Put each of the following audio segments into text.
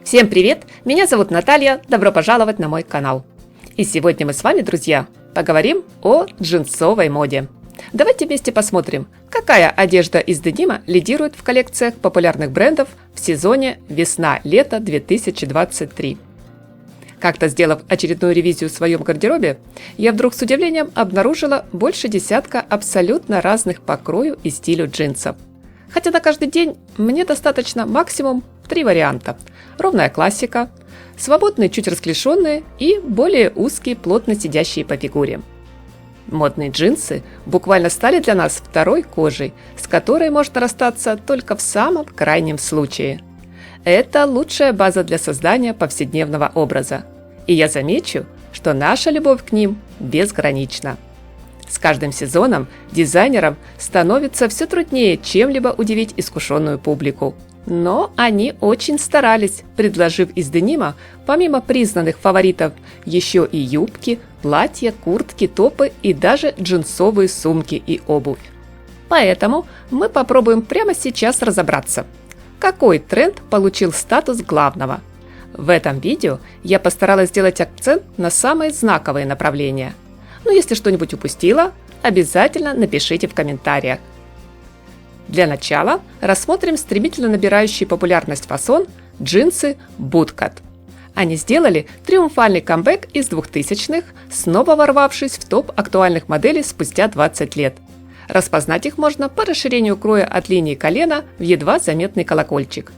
Всем привет! Меня зовут Наталья, добро пожаловать на мой канал. И сегодня мы с вами, друзья, поговорим о джинсовой моде. Давайте вместе посмотрим, какая одежда из денима лидирует в коллекциях популярных брендов в сезоне весна-лето 2023. Как-то сделав очередную ревизию в своем гардеробе, я вдруг с удивлением обнаружила больше десятка абсолютно разных по крою и стилю джинсов. Хотя на каждый день мне достаточно максимум 3 варианта. Ровная классика, свободные, чуть расклешенные и более узкие, плотно сидящие по фигуре. Модные джинсы буквально стали для нас второй кожей, с которой можно расстаться только в самом крайнем случае. Это лучшая база для создания повседневного образа. И я замечу, что наша любовь к ним безгранична. С каждым сезоном дизайнерам становится все труднее чем-либо удивить искушенную публику. Но они очень старались, предложив из денима, помимо признанных фаворитов, еще и юбки, платья, куртки, топы и даже джинсовые сумки и обувь. Поэтому мы попробуем прямо сейчас разобраться, какой тренд получил статус главного. В этом видео я постаралась сделать акцент на самые знаковые направления. Но если что-нибудь упустила, обязательно напишите в комментариях. Для начала рассмотрим стремительно набирающий популярность фасон джинсы Bootcut. Они сделали триумфальный камбэк из 2000-х, снова ворвавшись в топ актуальных моделей спустя 20 лет. Распознать их можно по расширению кроя от линии колена в едва заметный колокольчик.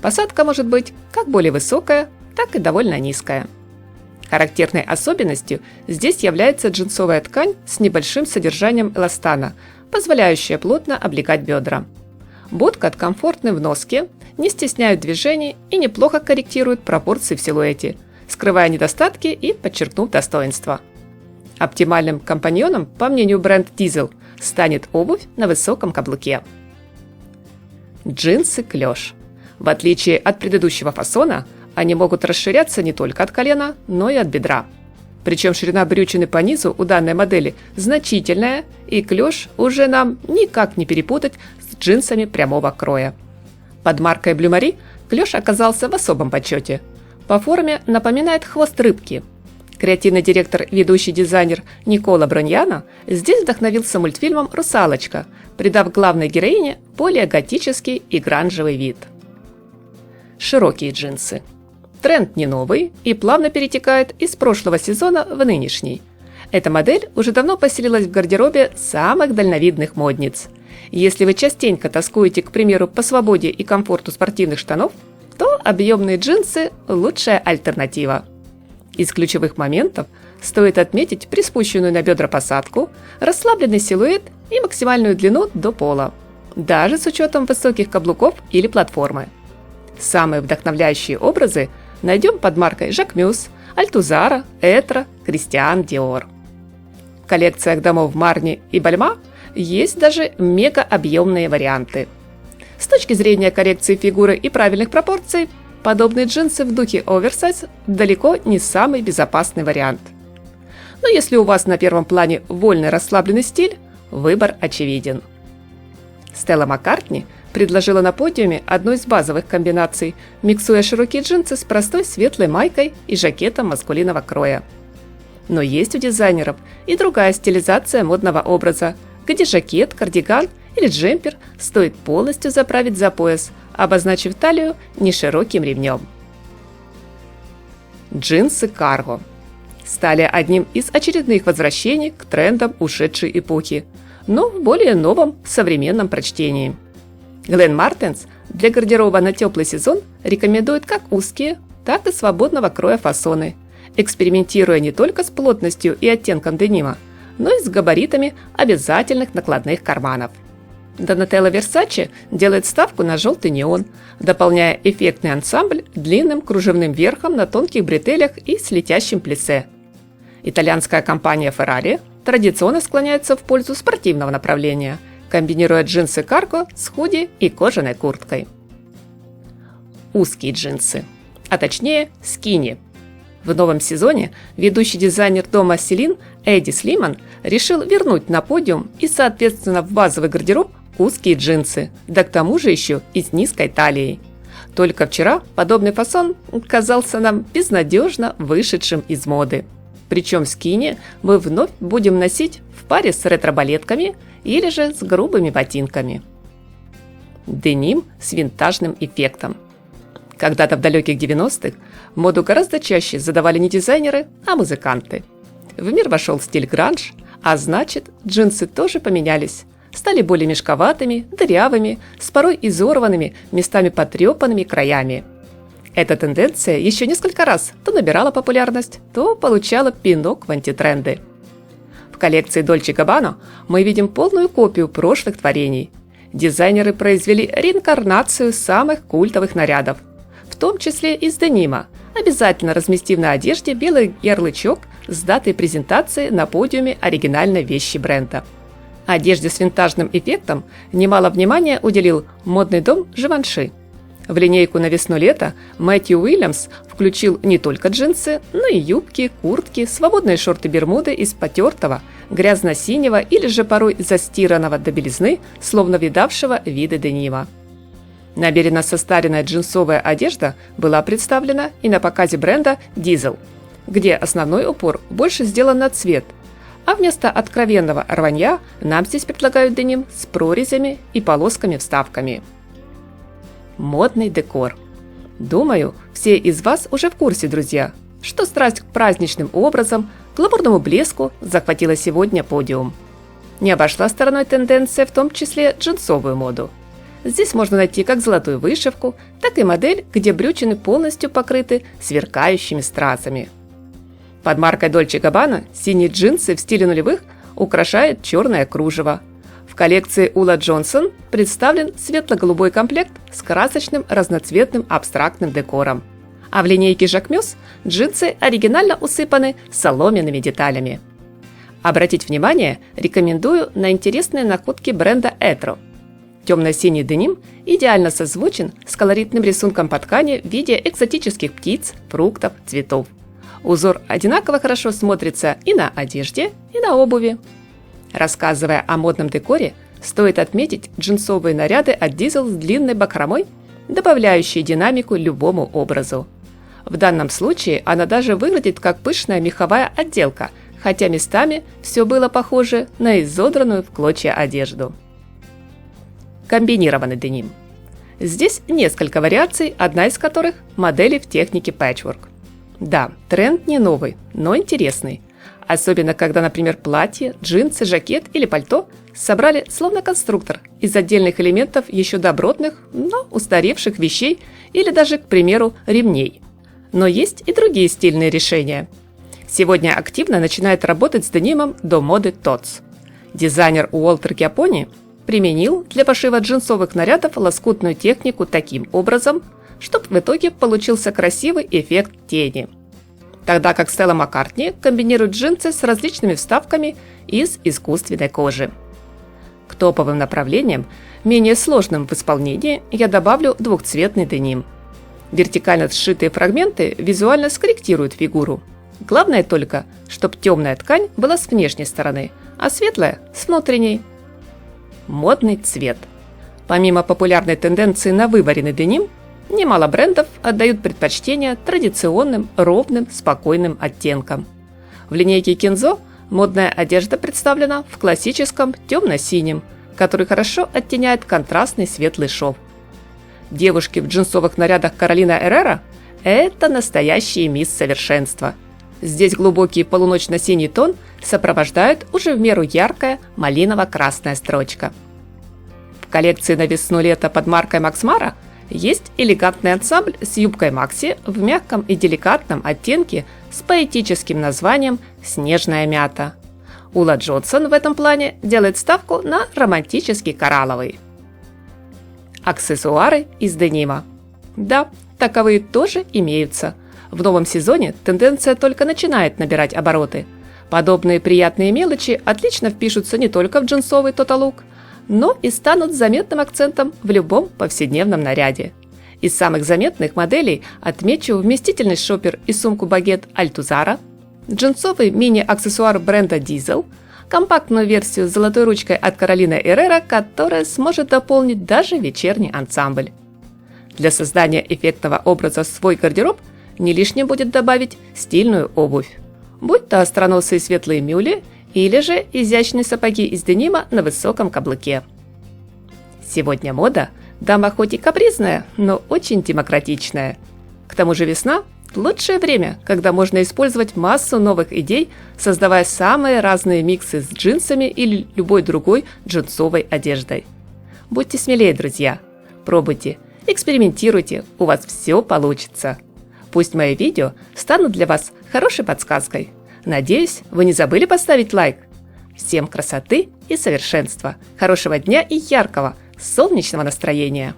Посадка может быть как более высокая, так и довольно низкая. Характерной особенностью здесь является джинсовая ткань с небольшим содержанием эластана, позволяющая плотно облегать бедра. Bootcut комфортны в носке, не стесняют движений и неплохо корректируют пропорции в силуэте, скрывая недостатки и подчеркнув достоинства. Оптимальным компаньоном, по мнению бренда Diesel, станет обувь на высоком каблуке. Джинсы клеш. В отличие от предыдущего фасона, они могут расширяться не только от колена, но и от бедра. Причем ширина брючины по низу у данной модели значительная, и клеш уже нам никак не перепутать с джинсами прямого кроя. Под маркой Blue Marie клеш оказался в особом почете. По форме напоминает хвост рыбки. Креативный директор, ведущий дизайнер Никола Броньяно здесь вдохновился мультфильмом «Русалочка», придав главной героине более готический и гранжевый вид. Широкие джинсы. Тренд не новый и плавно перетекает из прошлого сезона в нынешний. Эта модель уже давно поселилась в гардеробе самых дальновидных модниц. Если вы частенько тоскуете, к примеру, по свободе и комфорту спортивных штанов, то объемные джинсы – лучшая альтернатива. Из ключевых моментов стоит отметить приспущенную на бедра посадку, расслабленный силуэт и максимальную длину до пола, даже с учетом высоких каблуков или платформы. Самые вдохновляющие образы найдем под маркой Jacquemus, Альтузара, Этро, Кристиан Диор. В коллекциях домов Марни и Бальма есть даже мега-объемные варианты. С точки зрения коррекции фигуры и правильных пропорций, подобные джинсы в духе оверсайз далеко не самый безопасный вариант. Но если у вас на первом плане вольный расслабленный стиль, выбор очевиден. Стелла Маккартни предложила на подиуме одну из базовых комбинаций, миксуя широкие джинсы с простой светлой майкой и жакетом маскулинного кроя. Но есть у дизайнеров и другая стилизация модного образа, где жакет, кардиган или джемпер стоит полностью заправить за пояс, обозначив талию нешироким ремнем. Джинсы карго стали одним из очередных возвращений к трендам ушедшей эпохи, но в более новом современном прочтении. Glen Martens для гардероба на теплый сезон рекомендует как узкие, так и свободного кроя фасоны, экспериментируя не только с плотностью и оттенком денима, но и с габаритами обязательных накладных карманов. Donatella Versace делает ставку на желтый неон, дополняя эффектный ансамбль длинным кружевным верхом на тонких бретелях и с летящим плиссе. Итальянская компания Ferrari традиционно склоняется в пользу спортивного направления, комбинируя джинсы карго с худи и кожаной курткой. Узкие джинсы, а точнее скини. В новом сезоне ведущий дизайнер дома Celine Эдди Слиман решил вернуть на подиум и, соответственно, в базовый гардероб узкие джинсы, да к тому же еще и с низкой талией. Только вчера подобный фасон казался нам безнадежно вышедшим из моды. Причем скини мы вновь будем носить в паре с ретро-балетками или же с грубыми ботинками. Деним с винтажным эффектом. Когда-то в далеких 90-х моду гораздо чаще задавали не дизайнеры, а музыканты. В мир вошел стиль гранж, а значит, джинсы тоже поменялись. Стали более мешковатыми, дырявыми, с порой изорванными, местами потрепанными краями. Эта тенденция еще несколько раз то набирала популярность, то получала пинок в антитренды. В коллекции Dolce & Gabbana мы видим полную копию прошлых творений. Дизайнеры произвели реинкарнацию самых культовых нарядов, в том числе из денима, обязательно разместив на одежде белый ярлычок с датой презентации на подиуме оригинальной вещи бренда. Одежде с винтажным эффектом немало внимания уделил модный дом Живанши. В линейку на весну-лето Мэтью Уильямс включил не только джинсы, но и юбки, куртки, свободные шорты-бермуды из потертого, грязно-синего или же порой застиранного до белизны, словно видавшего виды денима. Намеренно состаренная джинсовая одежда была представлена и на показе бренда Diesel, где основной упор больше сделан на цвет, а вместо откровенного рванья нам здесь предлагают деним с прорезями и полосками-вставками. Модный декор. Думаю, все из вас уже в курсе, друзья, что страсть к праздничным образам, гламурному блеску захватила сегодня подиум. Не обошла стороной тенденция в том числе джинсовую моду. Здесь можно найти как золотую вышивку, так и модель, где брючины полностью покрыты сверкающими стразами. Под маркой Dolce & Gabbana синие джинсы в стиле нулевых украшает черное кружево. В коллекции Ула Джонсон представлен светло-голубой комплект с красочным разноцветным абстрактным декором. А в линейке Jacquemus джинсы оригинально усыпаны соломенными деталями. Обратить внимание рекомендую на интересные находки бренда Etro. Темно-синий деним идеально созвучен с колоритным рисунком по ткани в виде экзотических птиц, фруктов, цветов. Узор одинаково хорошо смотрится и на одежде, и на обуви. Рассказывая о модном декоре, стоит отметить джинсовые наряды от Diesel с длинной бахромой, добавляющие динамику любому образу. В данном случае она даже выглядит как пышная меховая отделка, хотя местами все было похоже на изодранную в клочья одежду. Комбинированный деним. Здесь несколько вариаций, одна из которых – модели в технике пэтчворк. Да, тренд не новый, но интересный. Особенно, когда, например, платье, джинсы, жакет или пальто собрали словно конструктор из отдельных элементов еще добротных, но устаревших вещей или даже, к примеру, ремней. Но есть и другие стильные решения. Сегодня активно начинает работать с денимом до моды Tots. Дизайнер Уолтер Киапони применил для пошива джинсовых нарядов лоскутную технику таким образом, чтобы в итоге получился красивый эффект тени. Тогда как Стелла Маккартни комбинирует джинсы с различными вставками из искусственной кожи. К топовым направлениям, менее сложным в исполнении, я добавлю двухцветный деним. Вертикально сшитые фрагменты визуально скорректируют фигуру. Главное только, чтобы темная ткань была с внешней стороны, а светлая – с внутренней. Модный цвет. Помимо популярной тенденции на вываренный деним, немало брендов отдают предпочтение традиционным, ровным, спокойным оттенкам. В линейке Kenzo модная одежда представлена в классическом темно-синем, который хорошо оттеняет контрастный светлый шов. Девушки в джинсовых нарядах Каролина Эррера – это настоящие мисс совершенства. Здесь глубокий полуночно-синий тон сопровождают уже в меру яркая малиново-красная строчка. В коллекции на весну-лето под маркой Max Mara есть элегантный ансамбль с юбкой Макси в мягком и деликатном оттенке с поэтическим названием «Снежная мята». Ула Джонсон в этом плане делает ставку на романтический коралловый. Аксессуары из денима. Да, таковые тоже имеются. В новом сезоне тенденция только начинает набирать обороты. Подобные приятные мелочи отлично впишутся не только в джинсовый тоталук, но и станут заметным акцентом в любом повседневном наряде. Из самых заметных моделей отмечу вместительный шопер и сумку-багет Альтузара, джинсовый мини-аксессуар бренда Diesel, компактную версию с золотой ручкой от Каролины Эррера, которая сможет дополнить даже вечерний ансамбль. Для создания эффектного образа в свой гардероб не лишним будет добавить стильную обувь. Будь то остроносые светлые мюли или же изящные сапоги из денима на высоком каблуке. Сегодня мода – дама хоть и капризная, но очень демократичная. К тому же весна – лучшее время, когда можно использовать массу новых идей, создавая самые разные миксы с джинсами или любой другой джинсовой одеждой. Будьте смелее, друзья. Пробуйте, экспериментируйте, у вас все получится. Пусть мои видео станут для вас хорошей подсказкой. Надеюсь, вы не забыли поставить лайк. Всем красоты и совершенства, хорошего дня и яркого, солнечного настроения!